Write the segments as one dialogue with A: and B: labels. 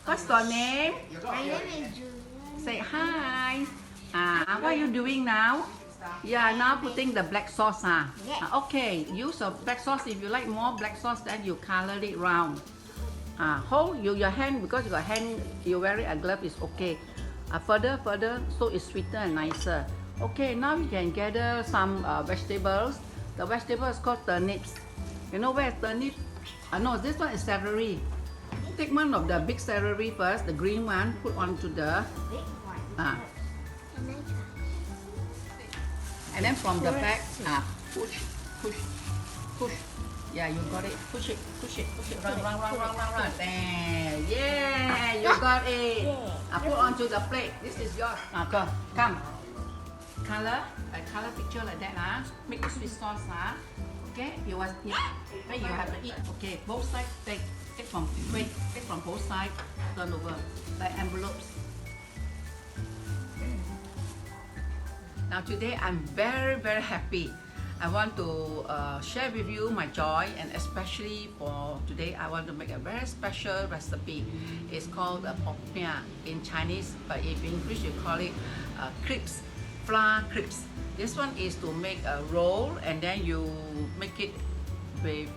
A: What's your name?
B: My name is Julian.
A: Say hi. What are you doing now? Yeah, now putting the black sauce.
B: Yes.
A: Okay, use a black sauce. If you like more black sauce, then you color it round. Hold your hand because you got hand. You wearing a glove is okay. Further, so it's sweeter and nicer. Okay, now you can gather some vegetables. The vegetable is called turnips. You know where is turnip? No, this one is celery. Take one of the big celery first, the green one. Put onto the.
B: Big one.
A: Ah.
B: And then try.
A: And then from the back, push. Yeah, you got it. Push it. Run. There. Yeah, you got it.
B: Yeah.
A: Put onto the plate. This is yours. Come. Color picture like that. Make the sweet sauce. Okay, you want it. Then you have to eat. Okay, both sides. Take from both sides. Turn over like envelopes. Now today I'm very happy. I want to share with you my joy, and especially for today I want to make a very special recipe. It's called Popiah in Chinese, but in English you call it crepes, flour crepes. This one is to make a roll and then you make it with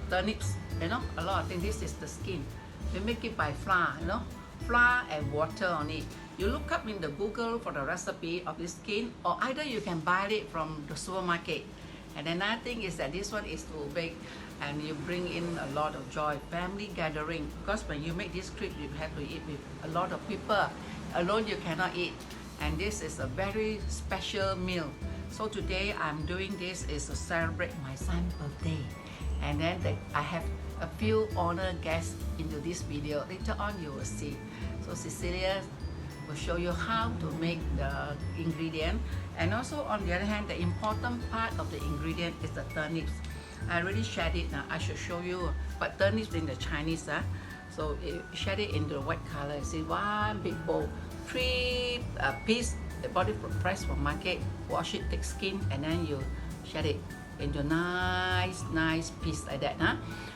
A: turnips. You know, a lot of things. This is the skin. We make it by flour. You know, flour and water on it. You look up in the Google for the recipe of this skin, or either you can buy it from the supermarket. And another thing is that this one is to bake, and you bring in a lot of joy, family gathering. Because when you make this crepe, you have to eat with a lot of people. Alone you cannot eat, and this is a very special meal. So today I'm doing this is to celebrate my son's birthday, and then I have a few honored guests into this video. Later on you will see. So Cecilia will show you how to make the ingredient, and also on the other hand, the important part of the ingredient is the turnips. I already shared it now. I should show you, but turnips in the Chinese, so shade it into the white color. See, one big bowl, 3 piece. The body price from market. Wash it, take skin, and then you shade it into nice piece like that.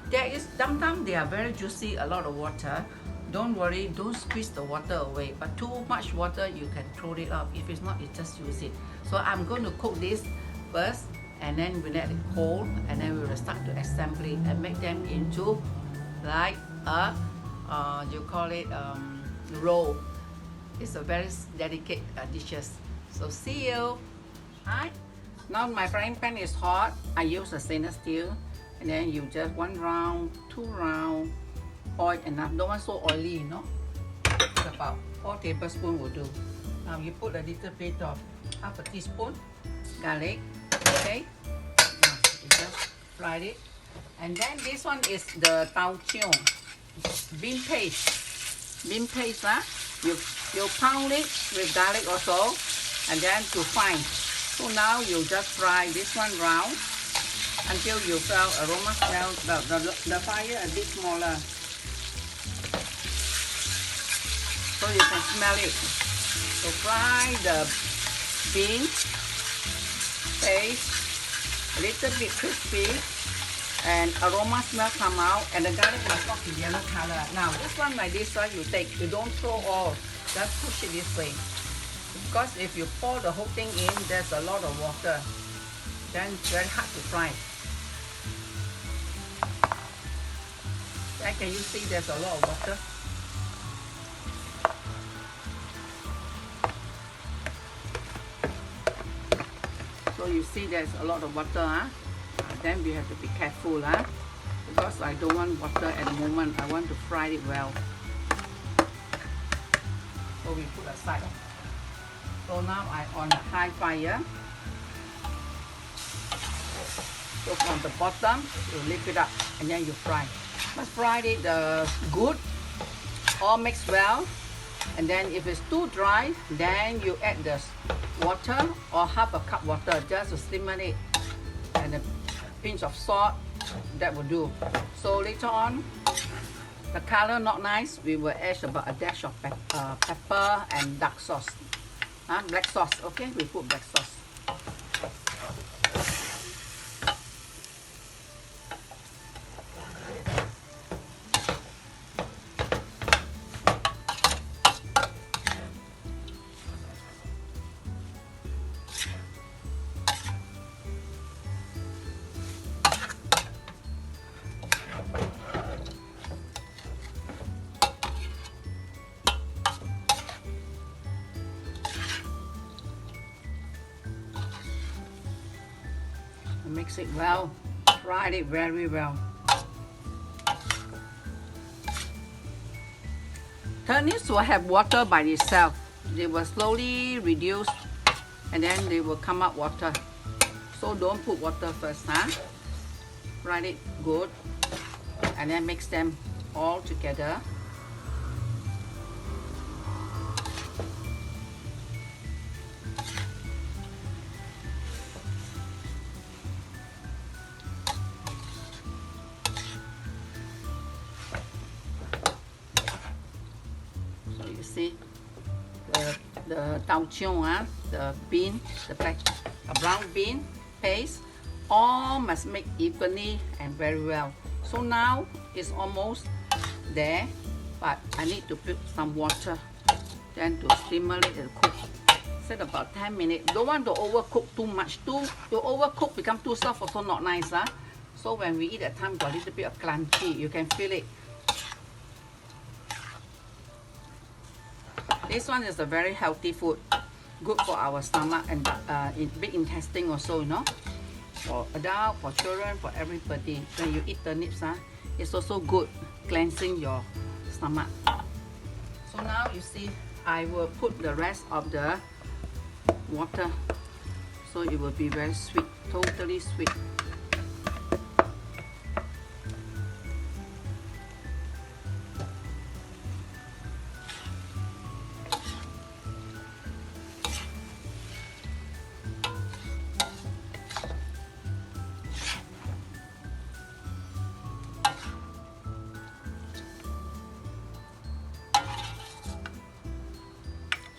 A: There is sometimes they are very juicy, a lot of water. Don't worry, don't squeeze the water away, but too much water you can throw it out. If it's not, you just use it. So I'm going to cook this first, and then we let it cold, and then we will start to assemble it and make them into like a you call it roll. It's a very delicate dishes. So see you. Alright. Now my frying pan is hot. I use a stainless steel, and then you just 1 round, 2 round. Oil enough. Don't want so oily, you know. It's about 4 tablespoons will do. Now you put a little bit of half a teaspoon garlic. Okay. Now you just fry it. And then this one is the tau chiong, bean paste. Bean paste, you pound it with garlic also, and then to fine. So now you just fry this one round until you feel aroma smell the fire a bit smaller. So you can smell it. So fry the bean paste a little bit crispy, and aroma smell come out, and the garlic must not be yellow color. Now this one like this one you take, you don't throw all, just push it this way. Because if you pour the whole thing in, there's a lot of water. Then it's very hard to fry. Then can you see there's a lot of water? So you see there's a lot of water, then we have to be careful, because I don't want water at the moment. I want to fry it well. So we put aside. So now I on a high fire. So from the bottom, you lift it up and then you fry. But fry it good, all mixed well. And then if it's too dry, then you add the water or half a cup water just to simmer it, and a pinch of salt, that will do. So later on, the color not nice, we will add about a dash of pepper and dark sauce, black sauce. Okay, we put black sauce. Mix it well. Fry it very well. Turnips will have water by itself. They will slowly reduce and then they will come up water. So don't put water first, huh? Fry it good and then mix them all together. So you see the tau chiong, the bean, the brown bean paste, all must make evenly and very well. So now it's almost there, but I need to put some water, then to simmer it and cook. Set about 10 minutes. Don't want to overcook too much. To overcook become too soft also not nice, huh? So when we eat at time, got a little bit of crunchy. You can feel it. This one is a very healthy food, good for our stomach and in big intestine also, you know. For adult, for children, for everybody. When you eat turnips, it's also good cleansing your stomach. So now you see, I will put the rest of the water, so it will be very sweet, totally sweet.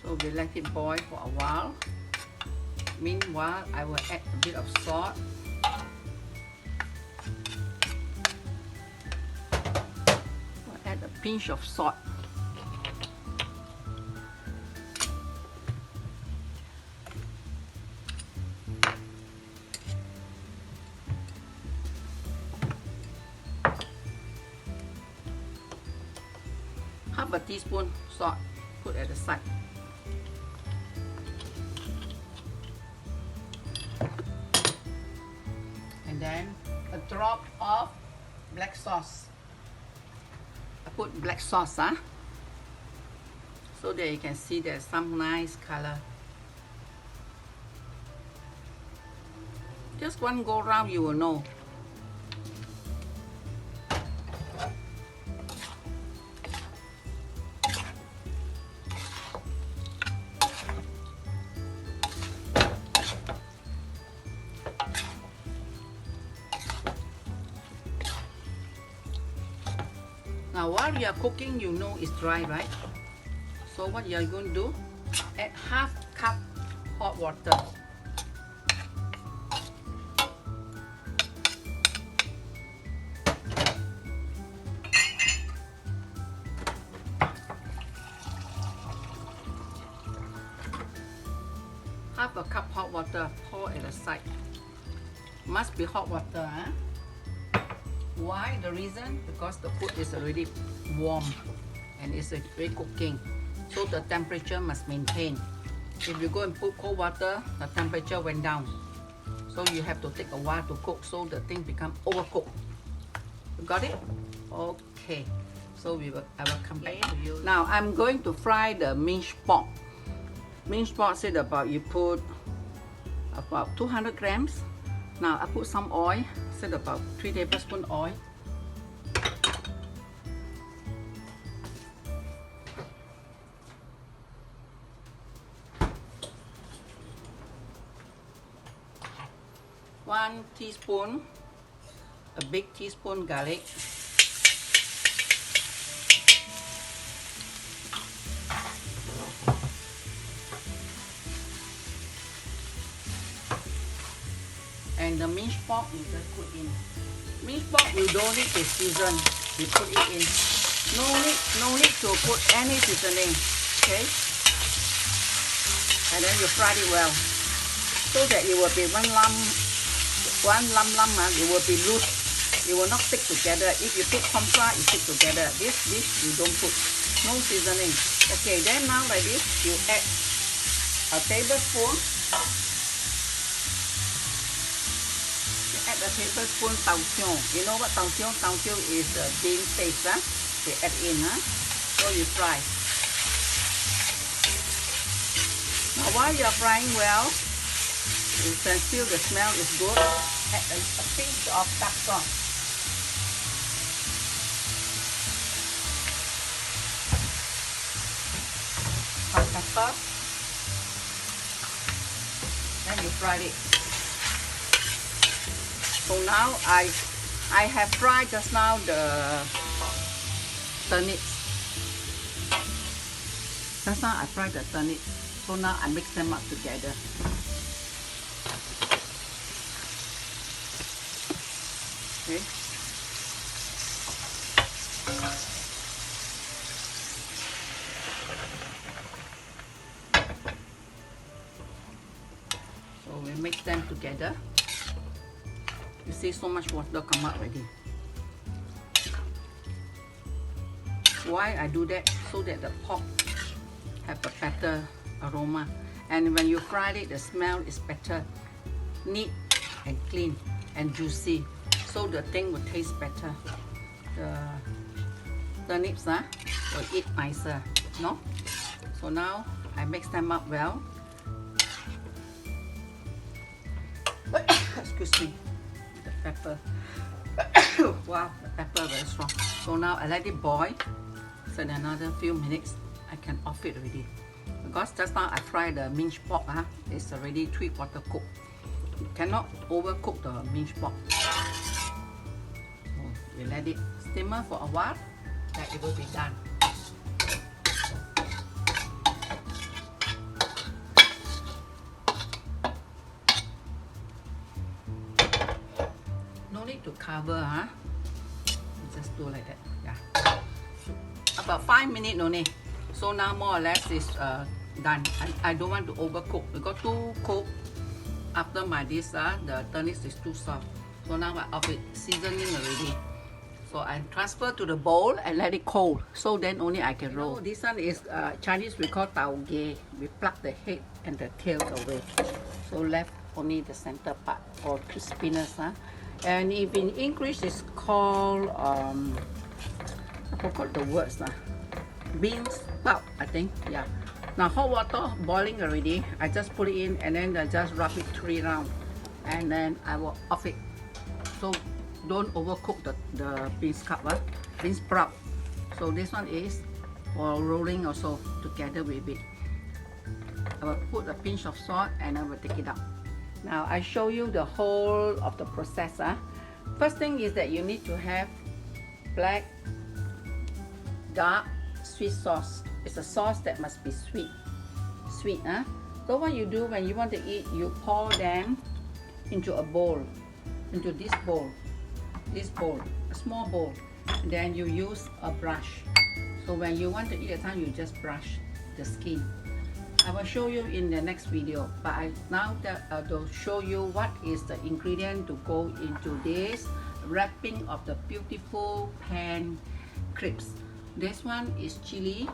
A: So we let it boil for a while. Meanwhile, I will add a bit of salt. I'll add a pinch of salt. Half a teaspoon salt, put at the side. And then a drop of black sauce. I put black sauce, so that you can see there's some nice color. Just one go round, you will know. Now while you are cooking, you know it's dry, right? So what you are going to do, add half cup hot water. Half a cup hot water, pour at the side. Must be hot water, huh? Why? The reason? Because the food is already warm and it's already cooking. So the temperature must maintain. If you go and put cold water, the temperature went down. So you have to take a while to cook, so the thing become overcooked. You got it? Okay. So I will come back to you. Now I'm going to fry the minced pork. Minced pork said about you put about 200 grams. Now I put some oil, said about 3 tablespoons oil. One teaspoon, a big teaspoon garlic. And the minced pork you just put in. Minced pork you don't need to season. You put it in. No need to put any seasoning. Okay? And then you fry it well, so that it will be one lump. It will be loose. It will not stick together. If you put corn flour, it stick together. This you don't put. No seasoning. Okay, then now like this, you add a tablespoon a tablespoon tau tiong. You know what tau tiong? Tau tiong is the bean paste. They add in. So you fry. Now while you are frying well, you can feel the smell is good. Add a pinch of dark sauce. Hot pepper. Then you fry it. So now I have fried just now the turnips. Just now I fried the turnips. So now I mix them up together. Okay. So we mix them together. You see so much water come out already. Why I do that? So that the pork have a better aroma. And when you fry it, the smell is better. Neat and clean and juicy. So the thing will taste better. The turnips will eat nicer. No? So now I mix them up well. Excuse me. The pepper. Wow, the pepper very strong. So now I let it boil. So in another few minutes, I can off it already. Because just now I fried the minced pork. It's already 3/4 cooked. You cannot overcook the minced pork. So you let it simmer for a while, then it will be done. No need to cover, You just do like that. Yeah. About 5 minutes only. So now more or less is done. I don't want to overcook because too cooked after my this the turnips is too soft. So now I off it, seasoning already. So I transfer to the bowl and let it cold. So then only I can roll. This one is Chinese we call tau ge. We pluck the head and the tail away. So left only the center part or crispiness. And if in English it's called I forgot the words. Beans sprout, I think. Yeah. Now hot water boiling already. I just put it in and then I just rub it 3 rounds. And then I will off it. So don't overcook the bean sprout. So this one is for rolling also together with it. I will put a pinch of salt and I will take it out. Now I show you the whole of the process. First thing is that you need to have black, dark, sweet sauce. It's a sauce that must be sweet. So what you do when you want to eat, you pour them into a bowl, into this bowl, a small bowl. Then you use a brush. So when you want to eat at time, you just brush the skin. I will show you in the next video, but I now to show you what is the ingredient to go into this wrapping of the beautiful pan crepes. This one is chili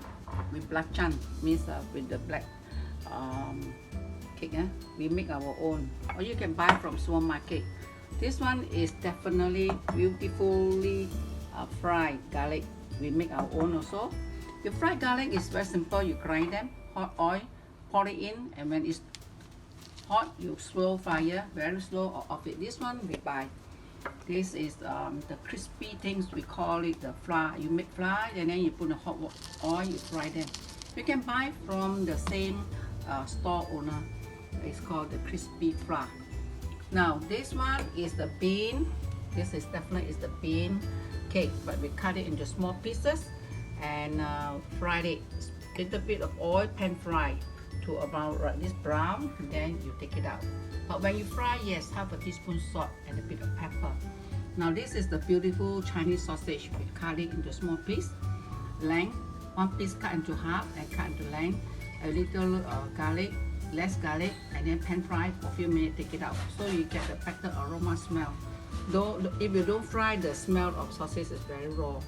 A: with belacan, means with the black cake. We make our own, or you can buy from supermarket. This one is definitely beautifully fried garlic. We make our own also. Your fried garlic is very simple. You grind them, hot oil, pour it in, and when it's hot, you slow fire, very slow, or off it. This one we buy. This is the crispy things, we call it the flour. You make flour and then you put the hot oil, you fry them. You can buy from the same store owner. It's called the crispy flour. Now this one is the bean. This is definitely the bean cake, but we cut it into small pieces and fried it. Little bit of oil, pan fry to about this brown, then you take it out. But when you fry, yes, half a teaspoon salt and a bit of pepper. Now this is the beautiful Chinese sausage. We cut it into small piece, length, one piece cut into half and cut into length. A little garlic, less garlic, and then pan fry for a few minutes, take it out. So you get the better aroma smell. Though if you don't fry, the smell of sausage is very raw.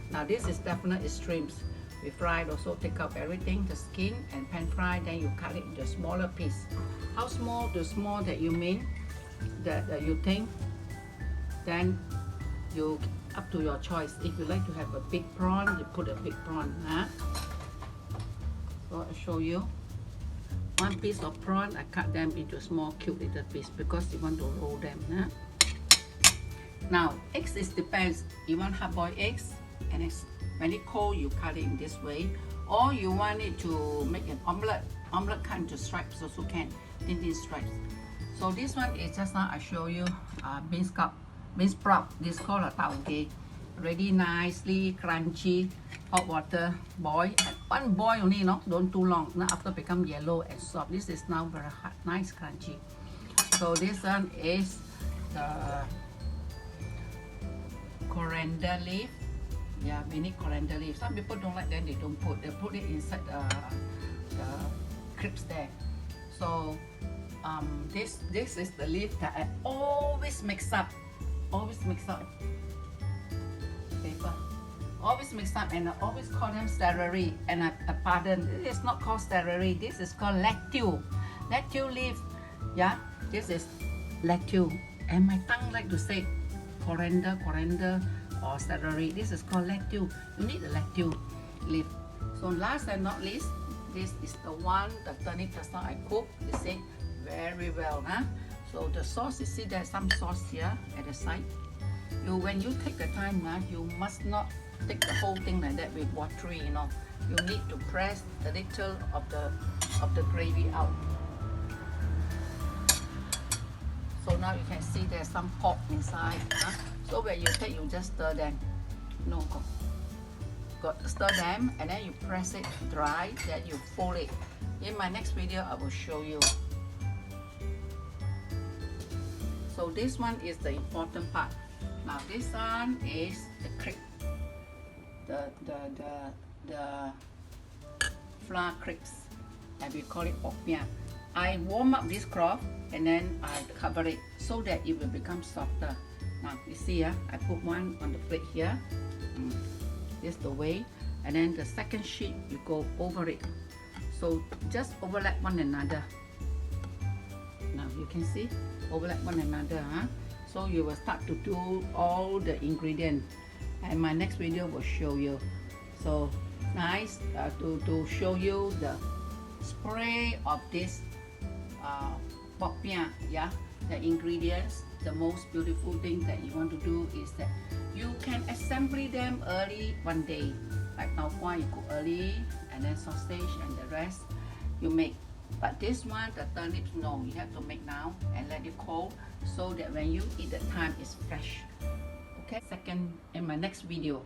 A: Now this is definitely shrimps. We fried also, take out everything, the skin and pan fry, then you cut it into a smaller piece. How small? The small that you mean, that you think, then you up to your choice. If you like to have a big prawn, you put a big prawn. Huh? So I'll show you. One piece of prawn, I cut them into small cute little piece because you want to roll them. Huh? Now, eggs is depends. You want hard-boiled eggs, and it's when it's cold, you cut it in this way. Or you want it to make an omelette. Omelette cut into stripes also can, thin stripes. So this one is just now I show you bean sprout. This called a tauge. Ready nicely crunchy. Hot water boil. And one boil only, you know, don't too long. Now after become yellow and soft. This is now very hot, nice crunchy. So this one is the coriander leaf. Yeah, we need coriander leaf. Some people don't like that, they don't put. They put it inside the crisps there. So this is the leaf that I always mix up. Paper. Always mix up, and I always call them celery. And I pardon, it is not called celery. This is called lettuce. Lettuce leaf. Yeah, this is lettuce. And my tongue like to say coriander, or celery. This is called lettuce. You need the lettuce leaf. So last and not least, this is the one, the turnip just now I cooked. You see, very well, huh? So the sauce, you see there's some sauce here at the side. When you take the time, you must not take the whole thing like that with watery, you know. You need to press a little of the gravy out. So now you can see there's some pork inside. Huh? So when you take, you just stir them. No, got to stir them, and then you press it dry, then you fold it. In my next video, I will show you. So this one is the important part. Now this one is the crepe, the flour crepes, and we call it Popiah. I warm up this cloth and then I cover it so that it will become softer. Now you see, I put one on the plate here. This the way, and then the second sheet you go over it. So just overlap one another. Now you can see overlap one another. So you will start to do all the ingredients, and my next video will show you. So nice to show you the spray of this Popiah. Yeah, the ingredients. The most beautiful thing that you want to do is that you can assembly them early one day. Like tau kwa, you cook early, and then sausage and the rest you make. But this one, the turnips, no, you have to make now and let it cold so that when you eat the time it's fresh. Okay, second in my next video.